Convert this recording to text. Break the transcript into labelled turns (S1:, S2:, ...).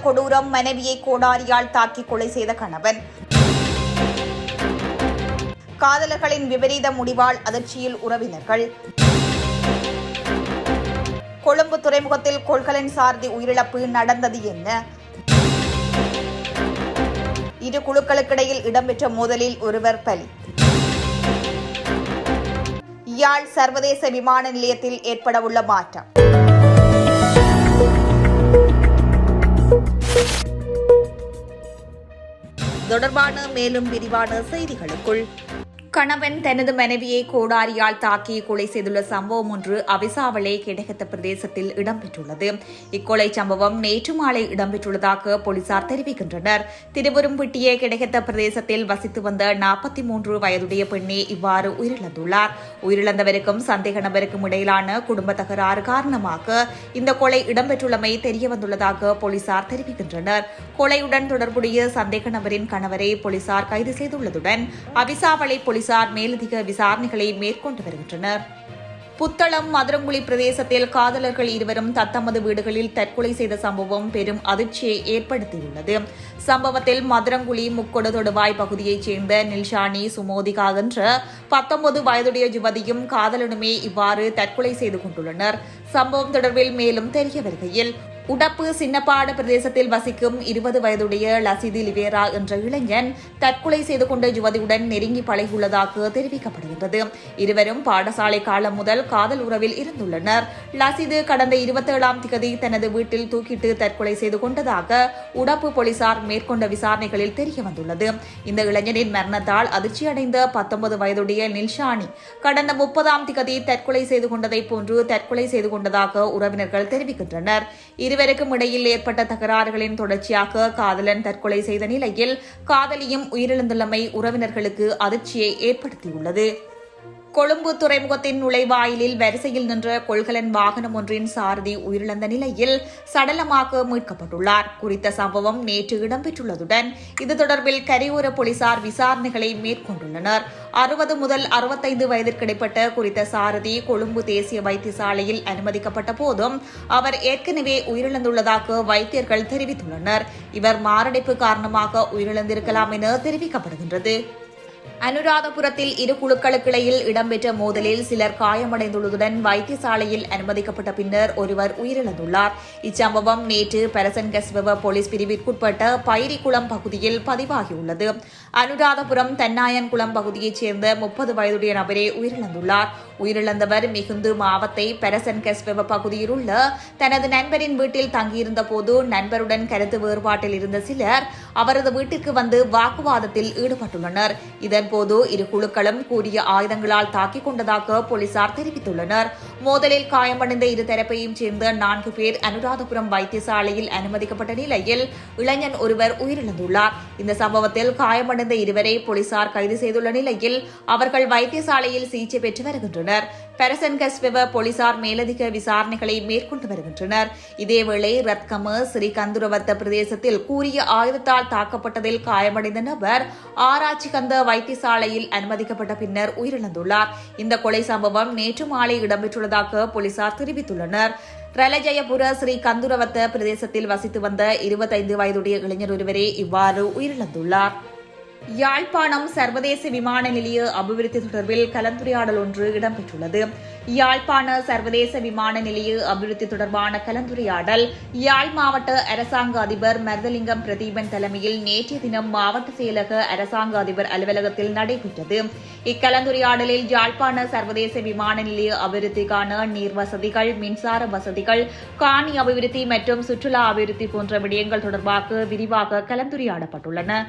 S1: கொடூரம், மனைவியை கோடாரியால் தாக்கி கொலை செய்த கணவன். காதலர்களின் விபரீத முடிவால் அதிர்ச்சியில் உறவினர்கள். கொழும்பு துறைமுகத்தில் கொள்கலன் சாரதி உயிரிழப்பு, நடந்தது என்ன? இரு குழுக்களுக்கிடையில் இடம்பெற்ற மோதலில் ஒருவர் பலி. யாழ் சர்வதேச விமான நிலையத்தில் ஏற்படவுள்ள மாற்றம். தொடர்பான மேலும் விரிவான செய்திகளுக்குள் கணவன் தனது மனைவியை கோடாரியால் தாக்கி கொலை செய்துள்ள சம்பவம் ஒன்று அவிசாவளை கிடைத்த பிரதேசத்தில் இடம்பெற்றுள்ளது. இக்கொலை சம்பவம் நேற்று மாலை இடம்பெற்றுள்ளதாக போலீசார் தெரிவிக்கின்றனர். திருவரும்பிட்டிய கிடைத்த பிரதேசத்தில் வசித்து வந்த 43 வயதுடைய பெண்ணே இவ்வாறு உயிரிழந்துள்ளார். உயிரிழந்தவருக்கும் சந்தேக நபருக்கும் இடையிலான குடும்ப தகராறு காரணமாக இந்த கொலை இடம்பெற்றுள்ளமை தெரியவந்துள்ளதாக போலீசார் தெரிவிக்கின்றனர். கொலையுடன் தொடர்புடைய சந்தேக நபரின் கணவரை போலீசார் கைது செய்துள்ளதுடன் அவிசாவளை போலீசார் மேலதிக விசாரணைகளை மேற்கொண்டு வருகின்றனர். புத்தளம் மதுரங்குழி பிரதேசத்தில் காதலர்கள் இருவரும் தத்தமது வீடுகளில் தற்கொலை செய்த சம்பவம் பெரும் அதிர்ச்சியை ஏற்படுத்தியுள்ளது. சம்பவத்தில் மதுரங்குழி முக்கொடு தொடுவாய் பகுதியைச் சேர்ந்த நில்ஷானி சுமோதிகா என்ற 19 வயதுடைய யுவதியும் காதலனுமே இவ்வாறு தற்கொலை செய்து கொண்டுள்ளனர். சம்பவம் தொடர்பில் மேலும் தெரிய வருகையில் உடப்பு சின்னப்பாடு பிரதேசத்தில் வசிக்கும் 20 வயதுடைய லசிதி லிவேரா என்ற இளைஞன் தற்கொலை செய்து கொண்ட யுவதியுடன் நெருங்கி பழகியுள்ளதாக தெரிவிக்கப்படுகிறது. இருவரும் பாடசாலை காலம் முதல் காதல் உறவில் இருந்துள்ளனர். லசிது கடந்த 27ஆம் திகதி தனது வீட்டில் தூக்கிட்டு தற்கொலை செய்து கொண்டதாக உடப்பு போலீசார் மேற்கொண்ட விசாரணைகளில் தெரியவந்துள்ளது. இந்த இளைஞனின் மரணத்தால் அதிர்ச்சியடைந்த 19 வயதுடைய நில்ஷானி கடந்த 30ஆம் திகதி தற்கொலை செய்து கொண்டதைப் போன்று தற்கொலை செய்து கொண்டதாக உறவினர்கள் தெரிவிக்கின்றனர். இருவருக்கும் இடையில் ஏற்பட்ட தகராறுகளின் தொடர்ச்சியாக காதலன் தற்கொலை செய்த நிலையில் காதலியும் உயிரிழந்துள்ளமை உறவினர்களுக்கு அதிர்ச்சியை ஏற்படுத்தியுள்ளது. கொழும்பு துறைமுகத்தின் நுழைவாயிலில் வரிசையில் நின்ற கொள்கலன் வாகனம் ஒன்றின் சாரதி உயிரிழந்த நிலையில் சடலமாக மீட்கப்பட்டுள்ளார். குறித்த சம்பவம் நேற்று இடம்பெற்றுள்ளதுடன் இது தொடர்பில் கரையோர போலீசார் விசாரணைகளை மேற்கொண்டுள்ளனர். 60 முதல் 65 வயதிற்கிடைப்பட்ட குறித்த சாரதி கொழும்பு தேசிய வைத்தியசாலையில் அனுமதிக்கப்பட்ட போதும் அவர் ஏற்கனவே உயிரிழந்துள்ளதாக வைத்தியர்கள் தெரிவித்துள்ளனர். இவர் மாரடைப்பு காரணமாக உயிரிழந்திருக்கலாம் என தெரிவிக்கப்படுகின்றது. அனுராதபுரத்தில் இரு குழுக்களுக்கிடையில் இடம்பெற்ற மோதலில் சிலர் காயமடைந்துள்ளதுடன் வைத்தியசாலையில் அனுமதிக்கப்பட்ட பின்னர் ஒருவர் உயிரிழந்துள்ளார். இச்சம்பவம் நேற்று பரசன்கஸ்வெவ போலீஸ் பிரிவிற்குட்பட்ட பைரிக்குளம் பகுதியில் பதிவாகியுள்ளது. அனுராதபுரம் தன்னாயன்குளம் பகுதியைச் சேர்ந்த 30 வயதுடைய நபரே உயிரிழந்துள்ளார். உயிரிழந்தவர் மிகுந்து மாவத்தை பரசன்கஸ்வெவ பகுதியில் உள்ள தனது நண்பரின் வீட்டில் தங்கியிருந்த போது நண்பருடன் கருத்து வேறுபாட்டில் இருந்த சிலர் அவரது வீட்டிற்கு வந்து வாக்குவாதத்தில் ஈடுபட்டுள்ளனர். இதன்போது இரு குழுக்களும் கூறிய ஆயுதங்களால் தாக்கிக் கொண்டதாக போலீசார் தெரிவித்துள்ளனர். மோதலில் காயமடைந்த இரு தரப்பையும் சேர்ந்த 4 பேர் அனுராதபுரம் வைத்தியசாலையில் அனுமதிக்கப்பட்ட நிலையில் இளைஞன் ஒருவர் உயிரிழந்துள்ளார். இந்த சம்பவத்தில் காயமடைந்த இருவரை போலீசார் கைது செய்துள்ள நிலையில் அவர்கள் வைத்தியசாலையில் சிகிச்சை பெற்று வருகின்றனர். பரசன்கஸ்வெவ போலீசார் மேலதிக விசாரணைகளை மேற்கொண்டு வருகின்றனர். இதேவேளை ரத்கம ஸ்ரீகந்துரவத்த பிரதேசத்தில் கூறிய ஆயுதத்தால் தாக்கப்பட்டதில் காயமடைந்த நபர் ஆராய்ச்சி கந்த வைத்தியசாலையில் அனுமதிக்கப்பட்ட பின்னர் உயிரிழந்துள்ளார். இந்த கொலை சம்பவம் நேற்று மாலை இடம்பெற்றுள்ளதாக போலீசார் தெரிவித்துள்ளனர். ரலஜயபுர ஸ்ரீ கந்துரவத்த பிரதேசத்தில் வசித்து வந்த 25 வயதுடைய இளைஞர் ஒருவரே இவ்வாறு உயிரிழந்துள்ளார். யாழ்ப்பாணம் சர்வதேச விமான நிலைய அபிவிருத்தி தொடர்பில் கலந்துரையாடல் ஒன்று இடம்பெற்றுள்ளது. யாழ்ப்பாண சர்வதேச விமான நிலைய அபிவிருத்தி தொடர்பான கலந்துரையாடல் யாழ் மாவட்ட அரசாங்க அதிபர் மர்தலிங்கம் பிரதீபன் தலைமையில் நேற்றைய தினம் மாவட்ட செயலக அரசாங்க அதிபர் அலுவலகத்தில் நடைபெற்றது. இக்கலந்துரையாடலில் யாழ்ப்பாண சர்வதேச விமான நிலைய அபிவிருத்திக்கான நீர் வசதிகள், மின்சார வசதிகள், காணி அபிவிருத்தி மற்றும் சுற்றுலா அபிவிருத்தி போன்ற விடயங்கள் தொடர்பாக விரிவாக கலந்துரையாடப்பட்டுள்ளன.